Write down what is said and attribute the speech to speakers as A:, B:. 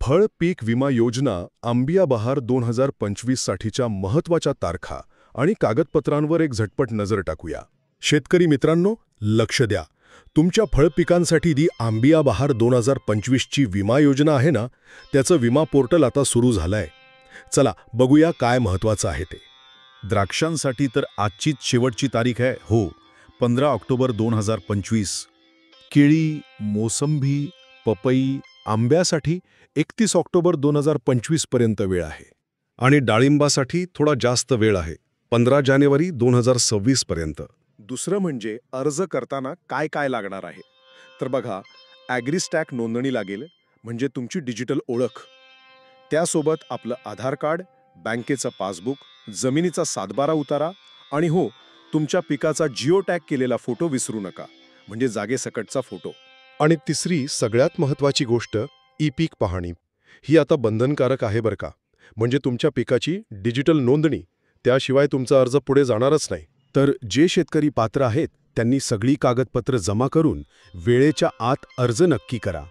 A: फळ पीक विमा योजना आंबिया बहार 2025 साठीच्या महत्त्वाच्या तारखा आणि कागदपत्रांवर एक झटपट नजर टाकूया. शेतकरी मित्रांनो, लक्ष द्या. तुमच्या फळपिकांसाठी दी आंबिया बहार 2025 ची विमा योजना आहे ना, त्याचं विमा पोर्टल आता सुरू झालंय. चला बघूया काय महत्त्वाचं आहे ते.
B: द्राक्षांसाठी तर आजचीच शेवटची तारीख आहे. हो, 15 ऑक्टोबर 2025. केळी, मोसंबी, पपई, आंब्यासाठी 31 ऑक्टोबर 2025 पर्यंत वेळ आहे.
A: आणि डाळिंबासाठी थोडा जास्त वेळ आहे, 15 जानेवारी 2026 पर्यंत.
C: दुसरं म्हणजे अर्ज करताना काय काय लागणार आहे. तर बघा, ॲग्रीस्टॅक नोंदणी लागेल, म्हणजे तुमची डिजिटल ओळख. त्यासोबत आपलं आधार कार्ड, बँकेचं पासबुक, जमिनीचा 7/12 उतारा आणि हो, तुमच्या पिकाचा जिओ टॅग केलेला फोटो विसरू नका, म्हणजे जागेसकटचा फोटो.
A: आणि तिसरी सगळ्यात महत्त्वाची गोष्ट, ई पीक पाहणी. ही आता बंधनकारक आहे बरं का. म्हणजे तुमच्या पिकाची डिजिटल नोंदणी, त्याशिवाय तुमचा अर्ज पुढे जाणारच नाही. तर जे शेतकरी पात्र आहेत त्यांनी सगळी कागदपत्र जमा करून वेळेच्या आत अर्ज नक्की करा.